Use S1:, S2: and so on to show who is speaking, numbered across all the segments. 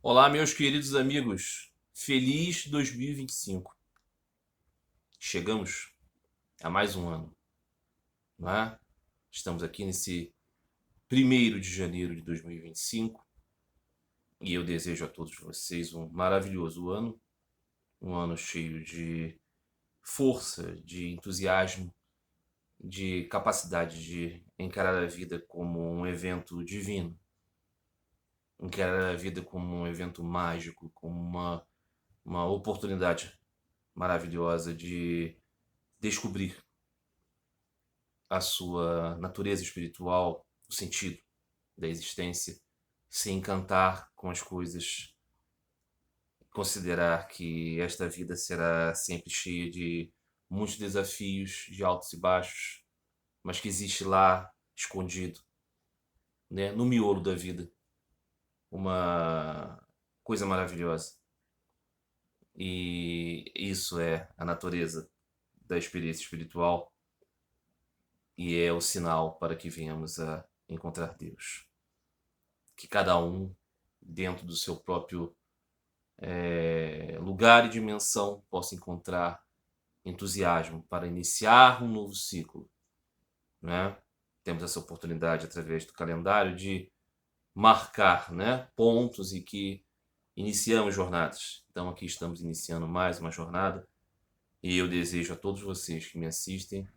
S1: Olá, meus queridos amigos. Feliz 2025. Chegamos a mais um ano, não é? Estamos aqui nesse 1º de janeiro de 2025 e eu desejo a todos vocês um maravilhoso ano, um ano cheio de força, de entusiasmo, de capacidade de encarar a vida como um evento divino, encarar a vida como um evento mágico, como uma oportunidade maravilhosa de descobrir a sua natureza espiritual, o sentido da existência, se encantar com as coisas, considerar que esta vida será sempre cheia de muitos desafios, de altos e baixos, mas que existe lá, escondido, né, no miolo da vida, uma coisa maravilhosa. E isso é a natureza da experiência espiritual e é o sinal para que venhamos a encontrar Deus. Que cada um, dentro do seu próprio lugar e dimensão, possa encontrar entusiasmo para iniciar um novo ciclo, né? Temos essa oportunidade através do calendário de marcar, né, pontos e que iniciamos jornadas. Então aqui estamos iniciando mais uma jornada e eu desejo a todos vocês que me assistem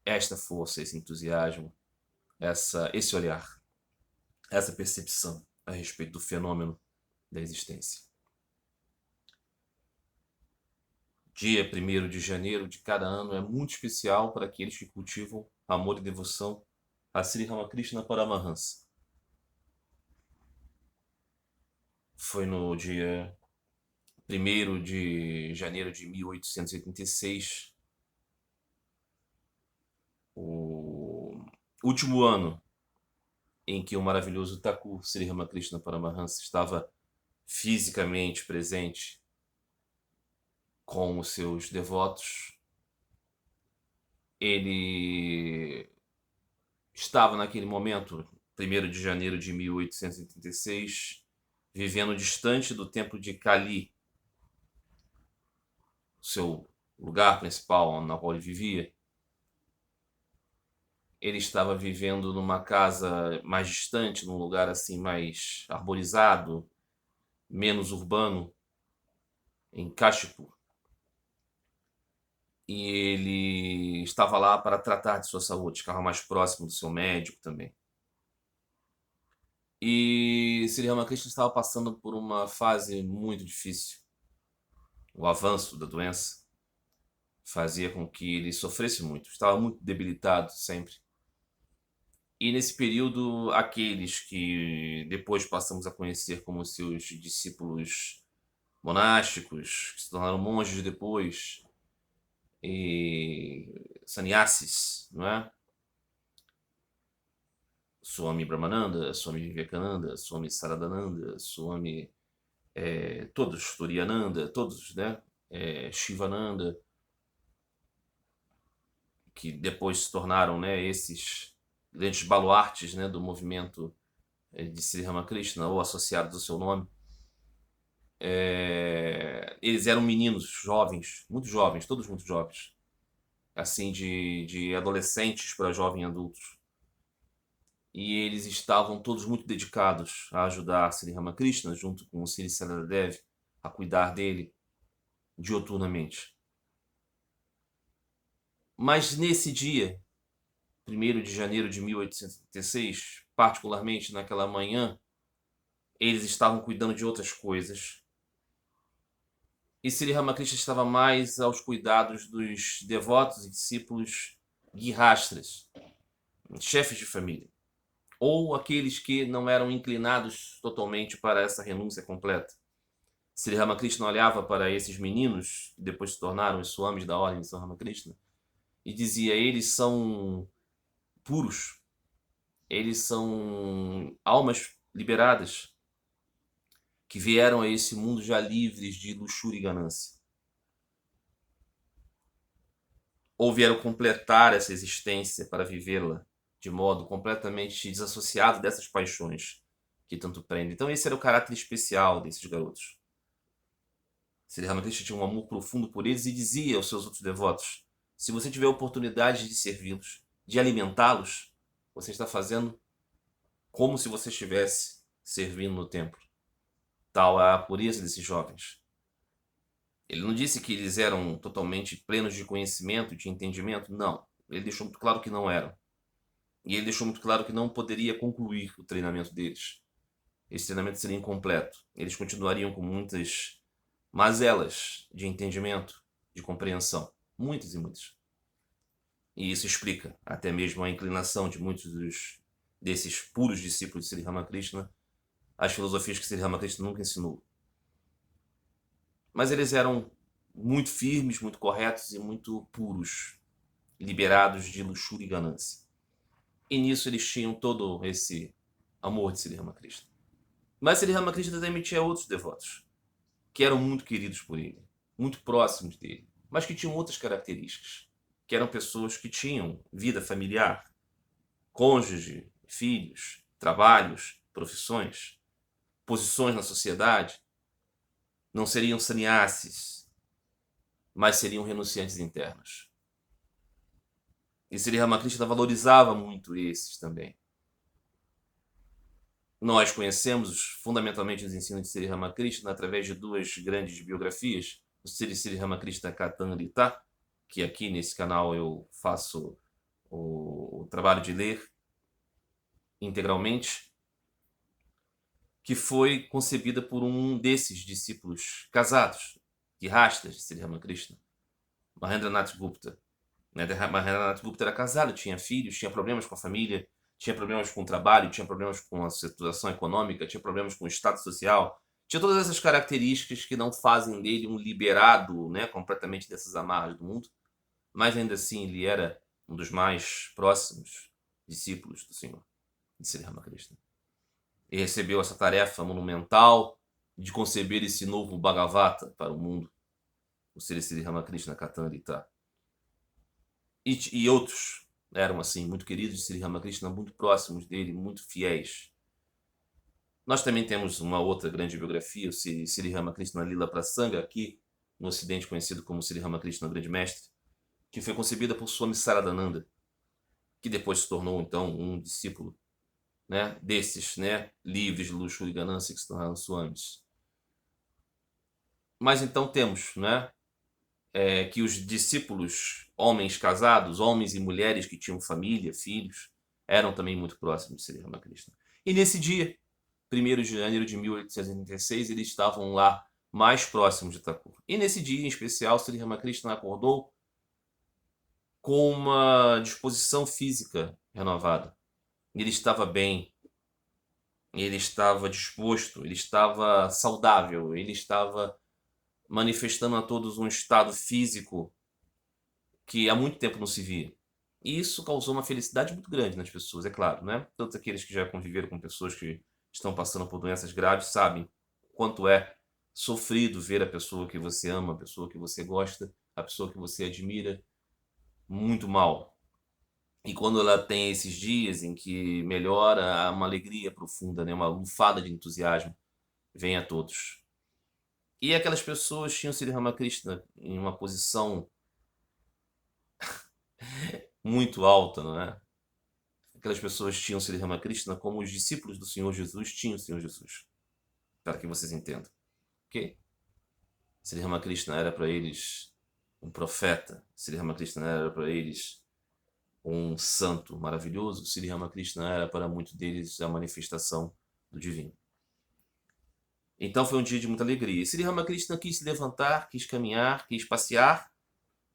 S1: esta força, esse entusiasmo, esse olhar, essa percepção a respeito do fenômeno da existência. Dia 1º de janeiro de cada ano é muito especial para aqueles que cultivam amor e devoção a Sri Ramakrishna Paramahansa. Foi no dia 1º de janeiro de 1886, o último ano em que o maravilhoso Thakur Sri Ramakrishna Paramahansa estava fisicamente presente com os seus devotos. Ele estava naquele momento, 1º de janeiro de 1886, vivendo distante do templo de Kali, seu lugar principal na qual ele vivia. Ele estava vivendo numa casa mais distante, num lugar assim mais arborizado, menos urbano, em Kashipur. E ele estava lá para tratar de sua saúde, ficava mais próximo do seu médico também. E Sri Ramakrishna estava passando por uma fase muito difícil. O avanço da doença fazia com que ele sofresse muito, estava muito debilitado sempre. E nesse período, aqueles que depois passamos a conhecer como seus discípulos monásticos, que se tornaram monges depois, e sannyasis, não é? Swami Brahmananda, Swami Vivekananda, Swami Saradananda, Swami todos, Turiananda, todos, né? Shivananda, que depois se tornaram, né, esses grandes baluartes, né, do movimento de Sri Ramakrishna, ou associados ao seu nome. Eles eram meninos jovens, todos muito jovens, assim, de adolescentes para jovens adultos. E eles estavam todos muito dedicados a ajudar Sri Ramakrishna, junto com o Sri Saradev, a cuidar dele dioturnamente. Mas nesse dia, 1º de janeiro de 1886, particularmente naquela manhã, eles estavam cuidando de outras coisas. E Sri Ramakrishna estava mais aos cuidados dos devotos e discípulos guirrastras, chefes de família, ou aqueles que não eram inclinados totalmente para essa renúncia completa. Sri Ramakrishna olhava para esses meninos, que depois se tornaram os swamis da ordem de São Ramakrishna, e dizia: eles são puros, eles são almas liberadas, que vieram a esse mundo já livres de luxúria e ganância. Ou vieram completar essa existência para vivê-la de modo completamente desassociado dessas paixões que tanto prende. Então esse era o caráter especial desses garotos. Sri Ramakrishna tinha um amor profundo por eles e dizia aos seus outros devotos: se você tiver oportunidade de servi-los, de alimentá-los, você está fazendo como se você estivesse servindo no templo. Tal é a pureza desses jovens. Ele não disse que eles eram totalmente plenos de conhecimento, de entendimento. Não. Ele deixou muito claro que não eram. E ele deixou muito claro que não poderia concluir o treinamento deles. Esse treinamento seria incompleto. Eles continuariam com muitas mazelas de entendimento, de compreensão. Muitas e muitas. E isso explica até mesmo a inclinação de muitos desses puros discípulos de Sri Ramakrishna às filosofias que Sri Ramakrishna nunca ensinou. Mas eles eram muito firmes, muito corretos e muito puros, liberados de luxúria e ganância. E nisso eles tinham todo esse amor de Sri Ramakrishna. Mas Sri Ramakrishna também tinha outros devotos, que eram muito queridos por ele, muito próximos dele, mas que tinham outras características, que eram pessoas que tinham vida familiar, cônjuge, filhos, trabalhos, profissões, posições na sociedade. Não seriam sannyasis, mas seriam renunciantes internos. E Sri Ramakrishna valorizava muito esses também. Nós conhecemos fundamentalmente os ensinos de Sri Ramakrishna através de duas grandes biografias, o Sri Ramakrishna Kathamrita, que aqui nesse canal eu faço o trabalho de ler integralmente, que foi concebida por um desses discípulos casados, grihastas de Sri Ramakrishna, Mahendranath Gupta. Mahendranath Gupta era casado, tinha filhos, tinha problemas com a família, tinha problemas com o trabalho, tinha problemas com a situação econômica, tinha problemas com o estado social, tinha todas essas características que não fazem dele um liberado, né, completamente dessas amarras do mundo, mas ainda assim ele era um dos mais próximos discípulos do Senhor, de Sri Ramakrishna. E recebeu essa tarefa monumental de conceber esse novo Bhagavata para o mundo, o Sri Ramakrishna Kathamrita. E outros eram assim, muito queridos de Sri Ramakrishna, muito próximos dele, muito fiéis. Nós também temos uma outra grande biografia, o Sri Ramakrishna Lila Prasanga, aqui no Ocidente conhecido como Sri Ramakrishna Grande Mestre, que foi concebida por Swami Saradananda, que depois se tornou então um discípulo, né, desses, né, livres de luxúria e ganância que se tornaram swamis. Mas então temos, né, que os discípulos, homens casados, homens e mulheres que tinham família, filhos, eram também muito próximos de Sri Ramakrishna. E nesse dia, 1º de janeiro de 1886, eles estavam lá mais próximos de Thakur. E nesse dia em especial, Sri Ramakrishna acordou com uma disposição física renovada. Ele estava bem, ele estava disposto, ele estava saudável, ele estava manifestando a todos um estado físico que há muito tempo não se via. E isso causou uma felicidade muito grande nas pessoas, é claro, né? Todos aqueles que já conviveram com pessoas que estão passando por doenças graves sabem quanto é sofrido ver a pessoa que você ama, a pessoa que você gosta, a pessoa que você admira, muito mal. E quando ela tem esses dias em que melhora, há uma alegria profunda, né? Uma lufada de entusiasmo vem a todos. E aquelas pessoas tinham Sri Ramakrishna em uma posição muito alta, não é? Aquelas pessoas tinham Sri Ramakrishna como os discípulos do Senhor Jesus tinham o Senhor Jesus. Para que vocês entendam. Ok? Sri Ramakrishna era para eles um profeta. Sri Ramakrishna era para eles um santo maravilhoso. Sri Ramakrishna era para muitos deles a manifestação do divino. Então foi um dia de muita alegria. Sri Ramakrishna quis se levantar, quis caminhar, quis passear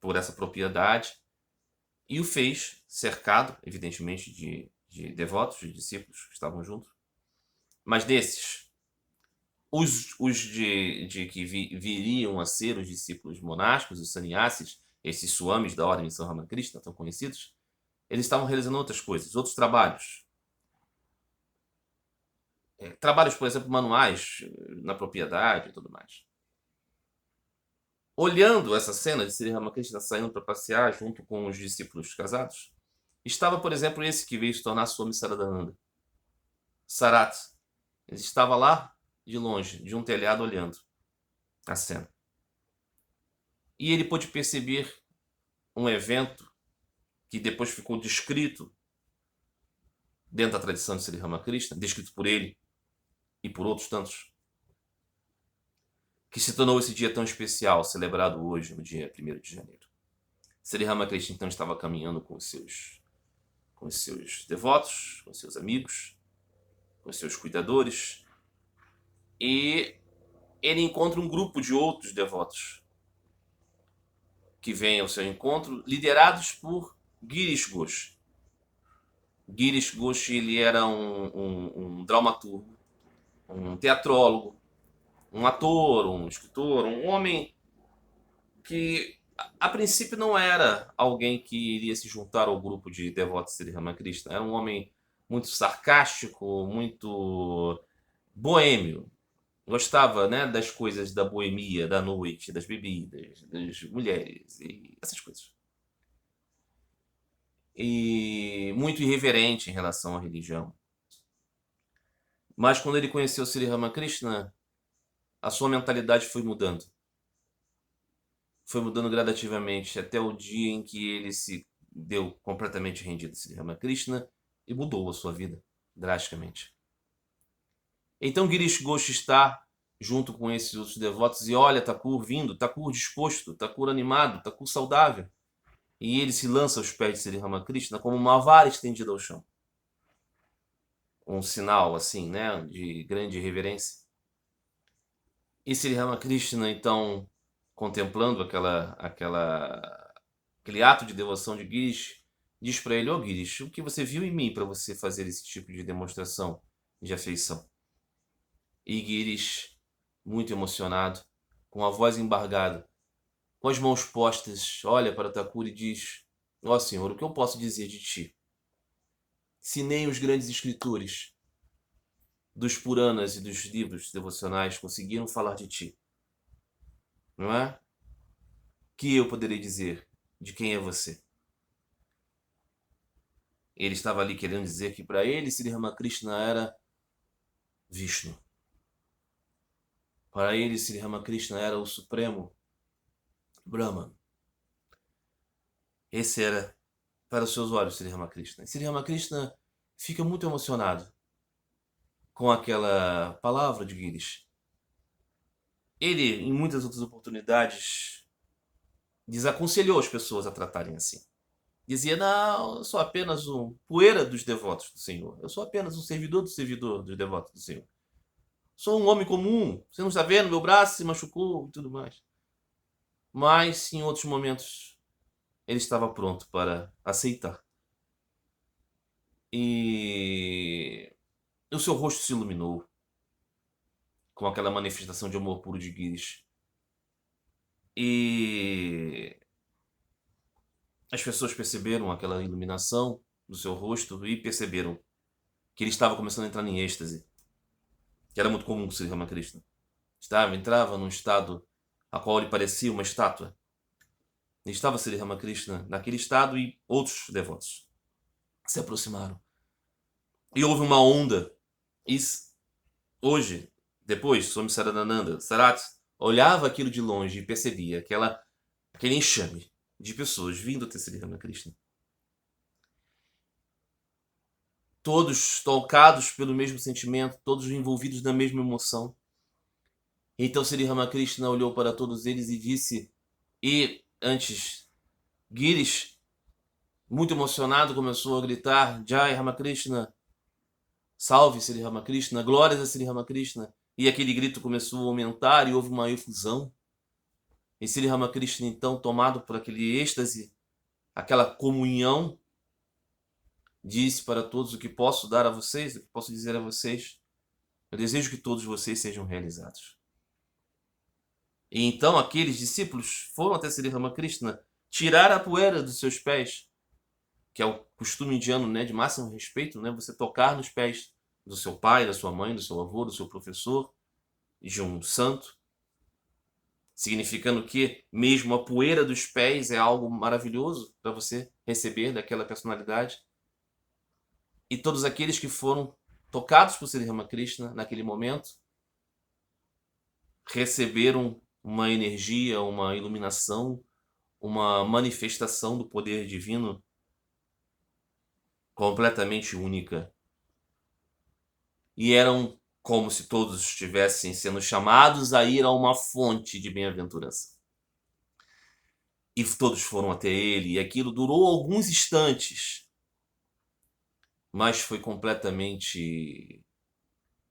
S1: por essa propriedade e o fez cercado, evidentemente, de devotos, de discípulos que estavam juntos. Mas desses, os de que viriam a ser os discípulos monásticos, os sannyasis, esses swamis da ordem de São Ramakrishna, tão conhecidos, eles estavam realizando outras coisas, outros trabalhos. Trabalhos, por exemplo, manuais na propriedade e tudo mais. Olhando essa cena de Sri Ramakrishna saindo para passear junto com os discípulos casados, estava, por exemplo, esse que veio se tornar Swami Saradananda, Sarat. Ele estava lá de longe, de um telhado, olhando a cena. E ele pôde perceber um evento que depois ficou descrito dentro da tradição de Sri Ramakrishna, descrito por ele e por outros tantos, que se tornou esse dia tão especial, celebrado hoje, no dia 1º de janeiro. Sri Ramakrishna então estava caminhando com os seus devotos, com seus amigos, com seus cuidadores, e ele encontra um grupo de outros devotos que vêm ao seu encontro, liderados por Girish Ghosh. Girish Ghosh, ele era um dramaturgo, um teatrólogo, um ator, um escritor, um homem que a princípio não era alguém que iria se juntar ao grupo de devotos de Sri Ramakrishna. Era um homem muito sarcástico, muito boêmio. Gostava, né, das coisas da boemia, da noite, das bebidas, das mulheres e essas coisas. E muito irreverente em relação à religião. Mas quando ele conheceu Sri Ramakrishna, a sua mentalidade foi mudando. Foi mudando gradativamente até o dia em que ele se deu completamente rendido a Sri Ramakrishna e mudou a sua vida drasticamente. Então Girish Ghosh está junto com esses outros devotos e olha Thakur vindo, Thakur disposto, Thakur animado, Thakur saudável. E ele se lança aos pés de Sri Ramakrishna como uma vara estendida ao chão. Um sinal assim, né, de grande reverência. E Sri Ramakrishna então, contemplando aquele ato de devoção de Girish, diz para ele: "Ó Girish, o que você viu em mim para você fazer esse tipo de demonstração de afeição?" E Girish, muito emocionado, com a voz embargada, com as mãos postas, olha para Thakur e diz: "Ó Senhor, o que eu posso dizer de ti? Se nem os grandes escritores dos Puranas e dos livros devocionais conseguiram falar de ti, não é? Que eu poderei dizer de quem é você?" Ele estava ali querendo dizer que para ele Sri Ramakrishna era Vishnu. Para ele Sri Ramakrishna era o Supremo Brahman. Esse era para os seus olhos Sri Ramakrishna. E Sri Ramakrishna fica muito emocionado com aquela palavra de Girish. Ele, em muitas outras oportunidades, desaconselhou as pessoas a tratarem assim. Dizia: "Não, eu sou apenas um poeira dos devotos do Senhor. Eu sou apenas um servidor dos devotos do Senhor. Sou um homem comum. Você não está vendo? Meu braço se machucou e tudo mais." Mas, em outros momentos, ele estava pronto para aceitar. E o seu rosto se iluminou com aquela manifestação de amor puro de Girish. E as pessoas perceberam aquela iluminação do seu rosto e perceberam que ele estava começando a entrar em êxtase, que era muito comum com Sri Ramakrishna. Entrava num estado a qual ele parecia uma estátua. E estava Sri Ramakrishna naquele estado e outros devotos se aproximaram. E houve uma onda. E hoje, depois, Swami Saradananda Sarat olhava aquilo de longe e percebia aquele enxame de pessoas vindo até Sri Ramakrishna. Todos tocados pelo mesmo sentimento, todos envolvidos na mesma emoção. Então Sri Ramakrishna olhou para todos eles e disse, e antes Girish, muito emocionado, começou a gritar: "Jai Ramakrishna, salve Sri Ramakrishna, glórias a Sri Ramakrishna." E aquele grito começou a aumentar e houve uma efusão. E Sri Ramakrishna, então, tomado por aquele êxtase, aquela comunhão, disse para todos: "O que posso dar a vocês, o que posso dizer a vocês, eu desejo que todos vocês sejam realizados." E então aqueles discípulos foram até Sri Ramakrishna tirar a poeira dos seus pés, que é o costume indiano, né, de máximo respeito, né, você tocar nos pés do seu pai, da sua mãe, do seu avô, do seu professor, de um santo, significando que mesmo a poeira dos pés é algo maravilhoso para você receber daquela personalidade. E todos aqueles que foram tocados por Sri Ramakrishna naquele momento, receberam uma energia, uma iluminação, uma manifestação do poder divino completamente única. E eram como se todos estivessem sendo chamados a ir a uma fonte de bem-aventurança. E todos foram até ele, e aquilo durou alguns instantes, mas foi completamente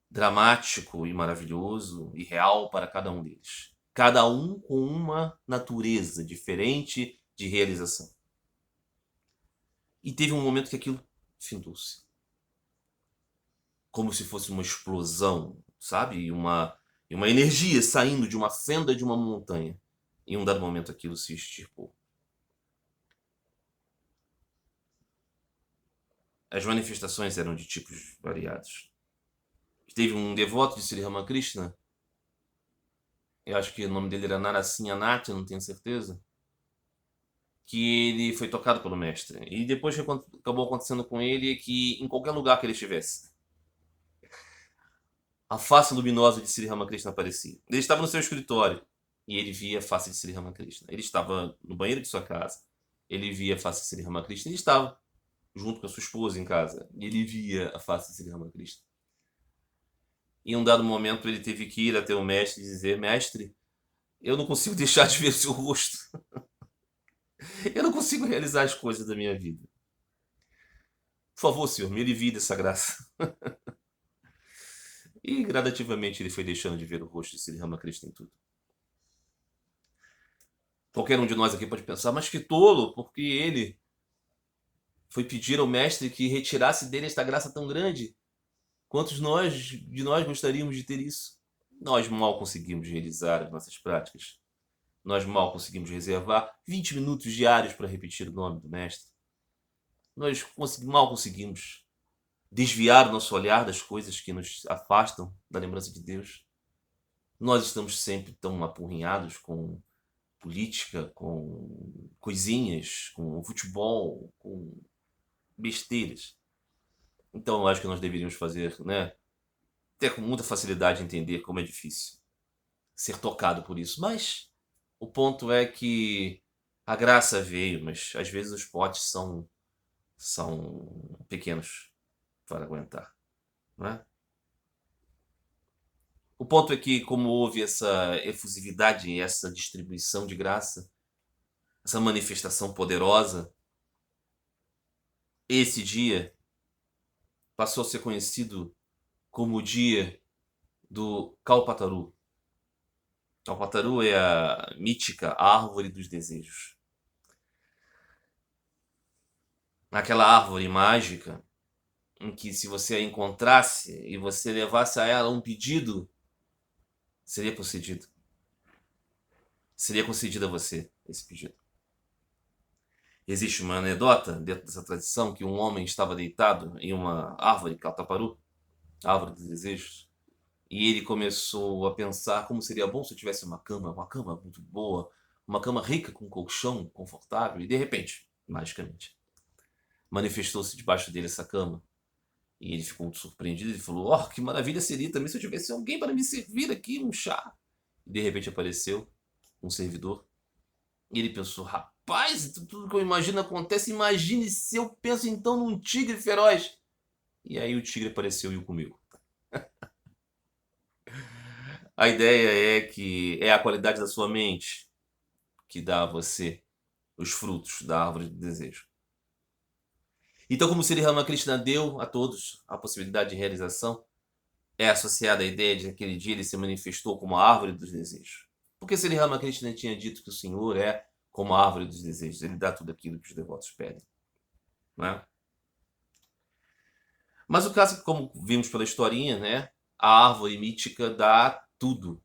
S1: dramático e maravilhoso e real para cada um deles. Cada um com uma natureza diferente de realização. E teve um momento que aquilo findou-se. Como se fosse uma explosão, sabe? E uma energia saindo de uma fenda de uma montanha. Em um dado momento aquilo se extirpou. As manifestações eram de tipos variados. Teve um devoto de Sri Ramakrishna, eu acho que o nome dele era Narasimhanatha, não tenho certeza, que ele foi tocado pelo mestre. E depois o que acabou acontecendo com ele é que em qualquer lugar que ele estivesse, a face luminosa de Sri Ramakrishna aparecia. Ele estava no seu escritório e ele via a face de Sri Ramakrishna. Ele estava no banheiro de sua casa, ele via a face de Sri Ramakrishna. Ele estava junto com a sua esposa em casa e ele via a face de Sri Ramakrishna. Em um dado momento ele teve que ir até o mestre e dizer: mestre, eu não consigo deixar de ver o seu rosto. Eu não consigo realizar as coisas da minha vida. Por favor, senhor, me alivie dessa graça. E gradativamente ele foi deixando de ver o rosto de Sri Ramakrishna em tudo. Qualquer um de nós aqui pode pensar: mas que tolo, porque ele foi pedir ao mestre que retirasse dele esta graça tão grande. Quantos de nós gostaríamos de ter isso? Nós mal conseguimos realizar as nossas práticas. Nós mal conseguimos reservar 20 minutos diários para repetir o nome do mestre. Nós mal conseguimos desviar o nosso olhar das coisas que nos afastam da lembrança de Deus. Nós estamos sempre tão apurrinhados com política, com coisinhas, com futebol, com besteiras. Então eu acho que nós deveríamos fazer, né? Ter com muita facilidade entender como é difícil ser tocado por isso. Mas o ponto é que a graça veio, mas às vezes os potes são pequenos para aguentar, não é? O ponto é que, como houve essa efusividade e essa distribuição de graça, essa manifestação poderosa, esse dia passou a ser conhecido como o dia do Kalpataru. Kalpataru é a mítica árvore dos desejos. Aquela árvore mágica em que, se você a encontrasse e você levasse a ela um pedido, seria concedido. Seria concedido a você esse pedido. Existe uma anedota dentro dessa tradição que um homem estava deitado em uma árvore, Kalpataru, árvore dos desejos, e ele começou a pensar como seria bom se eu tivesse uma cama muito boa, uma cama rica com colchão confortável, e de repente, magicamente, manifestou-se debaixo dele essa cama. E ele ficou muito surpreendido, ele falou: "Oh, que maravilha seria também se eu tivesse alguém para me servir aqui um chá." E de repente apareceu um servidor. E ele pensou: "Rapaz, tudo que eu imagino acontece, imagine se eu penso então num tigre feroz." E aí o tigre apareceu e o comeu. A ideia é que é a qualidade da sua mente que dá a você os frutos da árvore do desejo. Então, como Sri Ramakrishna deu a todos a possibilidade de realização, é associada à ideia de que aquele dia ele se manifestou como a árvore dos desejos. Porque Sri Ramakrishna tinha dito que o Senhor é como a árvore dos desejos, ele dá tudo aquilo que os devotos pedem. Não é? Mas o caso é que, como vimos pela historinha, né, a árvore mítica dá tudo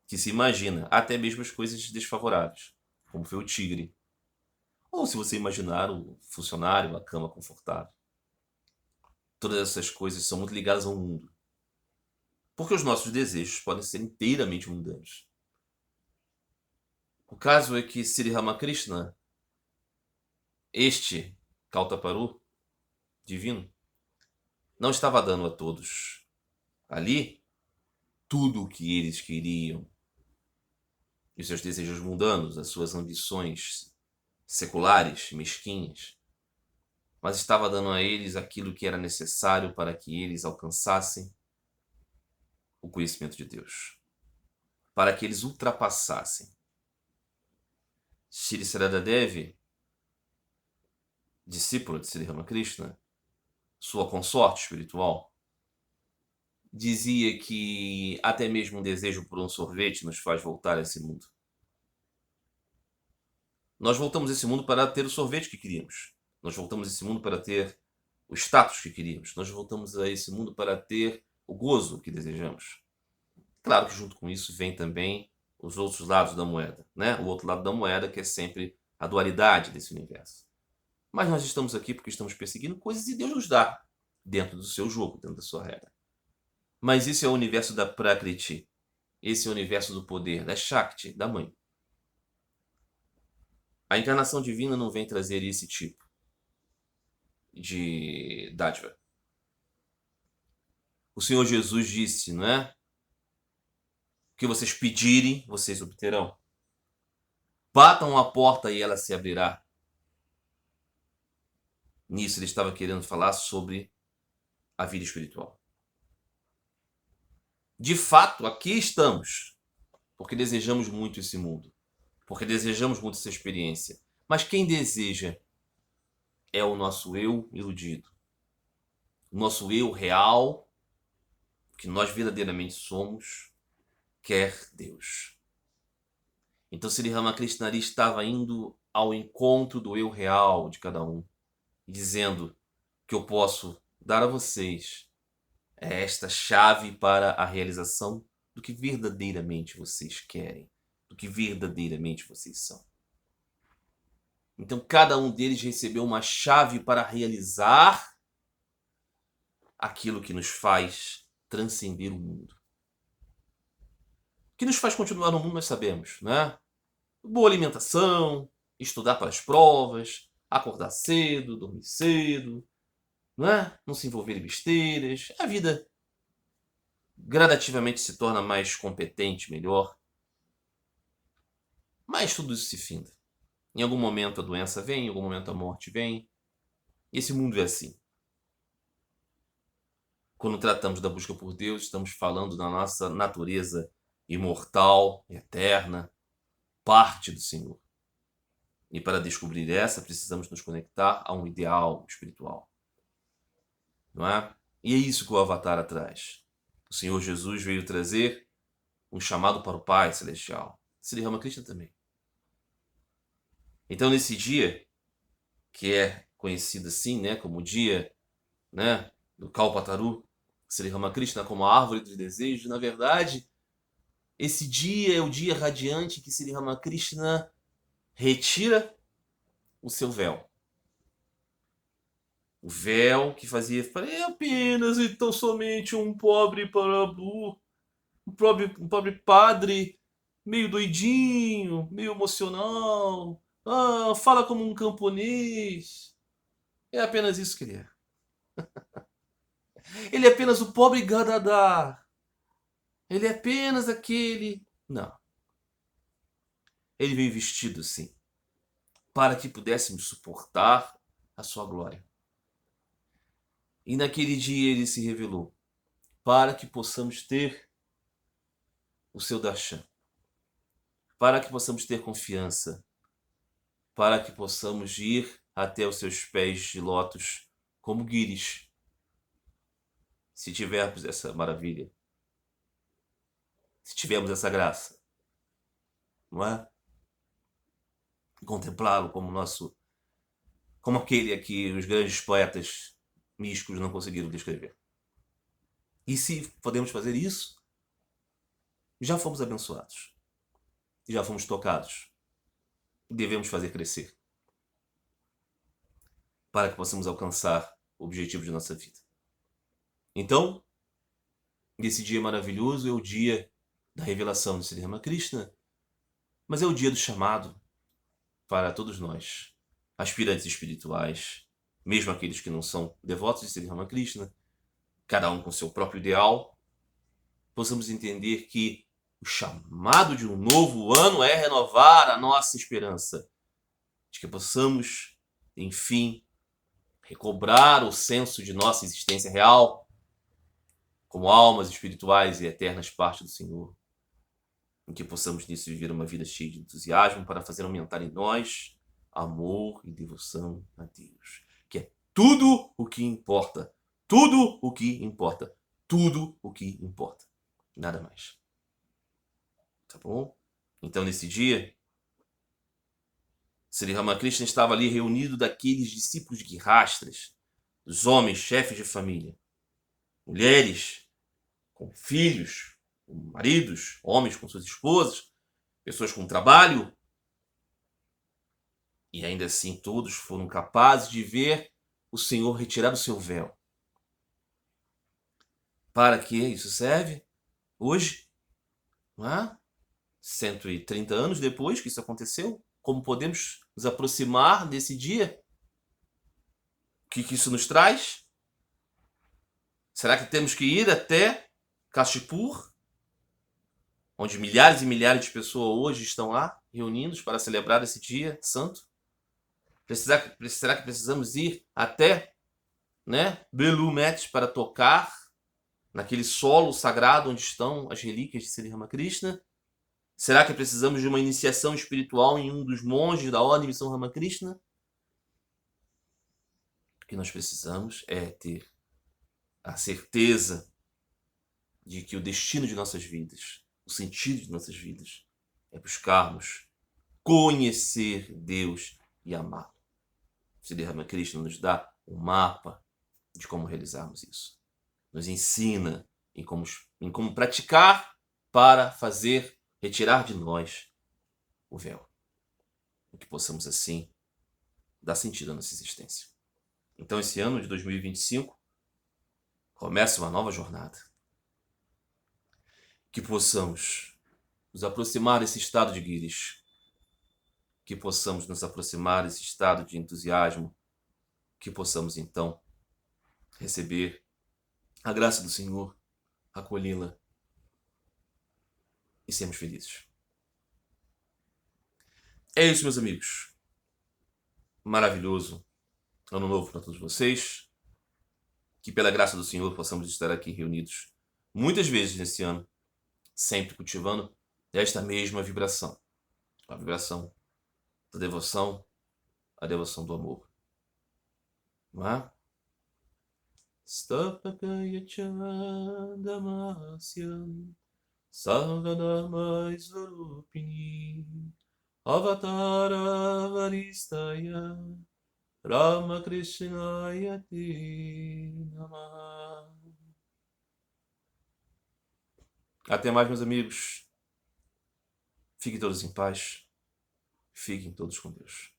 S1: que se imagina, até mesmo as coisas desfavoráveis, como foi o tigre. Ou, se você imaginar, o funcionário, a cama confortável. Todas essas coisas são muito ligadas ao mundo. Porque os nossos desejos podem ser inteiramente mundanos. O caso é que Sri Ramakrishna, este Kaltaparu divino, não estava dando a todos ali tudo o que eles queriam, e os seus desejos mundanos, as suas ambições seculares, mesquinhas, mas estava dando a eles aquilo que era necessário para que eles alcançassem o conhecimento de Deus, para que eles ultrapassassem. Shri Saradadevi, discípula de Sri Ramakrishna, sua consorte espiritual, dizia que até mesmo um desejo por um sorvete nos faz voltar a esse mundo. Nós voltamos a esse mundo para ter o sorvete que queríamos. Nós voltamos a esse mundo para ter o status que queríamos. Nós voltamos a esse mundo para ter o gozo que desejamos. Claro que junto com isso vem também os outros lados da moeda, né? O outro lado da moeda, que é sempre a dualidade desse universo. Mas nós estamos aqui porque estamos perseguindo coisas e Deus nos dá dentro do seu jogo, dentro da sua regra. Mas isso é o universo da Prakriti. Esse é o universo do poder, da Shakti, da mãe. A encarnação divina não vem trazer esse tipo de dádiva. O Senhor Jesus disse, não é? O que vocês pedirem, vocês obterão. Batam a porta e ela se abrirá. Nisso ele estava querendo falar sobre a vida espiritual. De fato, aqui estamos, porque desejamos muito esse mundo, porque desejamos muito essa experiência. Mas quem deseja é o nosso eu iludido, o nosso eu real, que nós verdadeiramente somos, quer Deus. Então Sri Ramakrishna ali estava indo ao encontro do eu real de cada um, dizendo que eu posso dar a vocês esta chave para a realização do que verdadeiramente vocês querem, do que verdadeiramente vocês são. Então cada um deles recebeu uma chave para realizar aquilo que nos faz transcender o mundo. O que nos faz continuar no mundo nós sabemos, né? Boa alimentação, estudar para as provas, acordar cedo, dormir cedo, não é? Não se envolver em besteiras. A vida gradativamente se torna mais competente, melhor. Mas tudo isso se finda. Em algum momento a doença vem, em algum momento a morte vem. E esse mundo é assim. Quando tratamos da busca por Deus, estamos falando da nossa natureza imortal, eterna, parte do Senhor. E para descobrir essa, precisamos nos conectar a um ideal espiritual. Não é? E é isso que o Avatar traz. O Senhor Jesus veio trazer um chamado para o Pai Celestial. Sri Ramakrishna também. Então, nesse dia, que é conhecido assim, né, como o dia, né, do Kalpataru, Sri Ramakrishna como a árvore dos desejos, na verdade, esse dia é o dia radiante que Sri Ramakrishna retira o seu véu. O véu que fazia é apenas então somente um pobre parabu, um pobre padre, meio doidinho, meio emocional, fala como um camponês. É apenas isso que ele é. Ele é apenas o pobre Gadadhar. Ele é apenas aquele... Não. Ele veio vestido assim, para que pudéssemos suportar a sua glória. E naquele dia ele se revelou, para que possamos ter o seu darshan, para que possamos ter confiança, para que possamos ir até os seus pés de lótus como guires, se tivermos essa maravilha, se tivermos essa graça, não é? Contemplá-lo como como aquele que os grandes poetas místicos não conseguiram descrever. E se podemos fazer isso, já fomos abençoados, já fomos tocados, devemos fazer crescer, para que possamos alcançar o objetivo de nossa vida. Então, esse dia maravilhoso é o dia da revelação de Sri Ramakrishna, mas é o dia do chamado para todos nós, aspirantes espirituais, mesmo aqueles que não são devotos de Sri Ramakrishna, cada um com seu próprio ideal, possamos entender que o chamado de um novo ano é renovar a nossa esperança, de que possamos, enfim, recobrar o senso de nossa existência real, como almas espirituais e eternas parte do Senhor, em que possamos nisso viver uma vida cheia de entusiasmo para fazer aumentar em nós amor e devoção a Deus, que é tudo o que importa, tudo o que importa, tudo o que importa, nada mais. Tá bom? Então, nesse dia, Sri Ramakrishna estava ali reunido daqueles discípulos guirrastras, dos homens chefes de família, mulheres com filhos, com maridos, homens com suas esposas, pessoas com trabalho. E ainda assim todos foram capazes de ver o Senhor retirar o seu véu. Para que isso serve? Hoje, não é? 130 anos depois que isso aconteceu, como podemos nos aproximar desse dia? O que isso nos traz? Será que temos que ir até Kashipur, onde milhares e milhares de pessoas hoje estão lá, reunidos para celebrar esse dia santo? Será que precisamos ir até, né, Belumet para tocar naquele solo sagrado onde estão as relíquias de Sri Ramakrishna? Será que precisamos de uma iniciação espiritual em um dos monges da ordem de São Ramakrishna? O que nós precisamos é ter a certeza de que o destino de nossas vidas, o sentido de nossas vidas, é buscarmos conhecer Deus e amá-lo. Sri Ramakrishna nos dá um mapa de como realizarmos isso. Nos ensina em como praticar para fazer retirar de nós o véu. E que possamos, assim, dar sentido à nossa existência. Então, esse ano de 2025 começa uma nova jornada. Que possamos nos aproximar desse estado de guiris. Que possamos nos aproximar desse estado de entusiasmo. Que possamos, então, receber a graça do Senhor, acolhê-la e sermos felizes. É isso, meus amigos. Maravilhoso ano novo para todos vocês. Que pela graça do Senhor possamos estar aqui reunidos muitas vezes nesse ano, sempre cultivando esta mesma vibração. A vibração da devoção, a devoção do amor. Não é? Stapakaya Chandamasyam Savanamai Svarupini Avatara Varistaya Ramakrishnaya Te Namaha. Até mais, meus amigos. Fiquem todos em paz. Fiquem todos com Deus.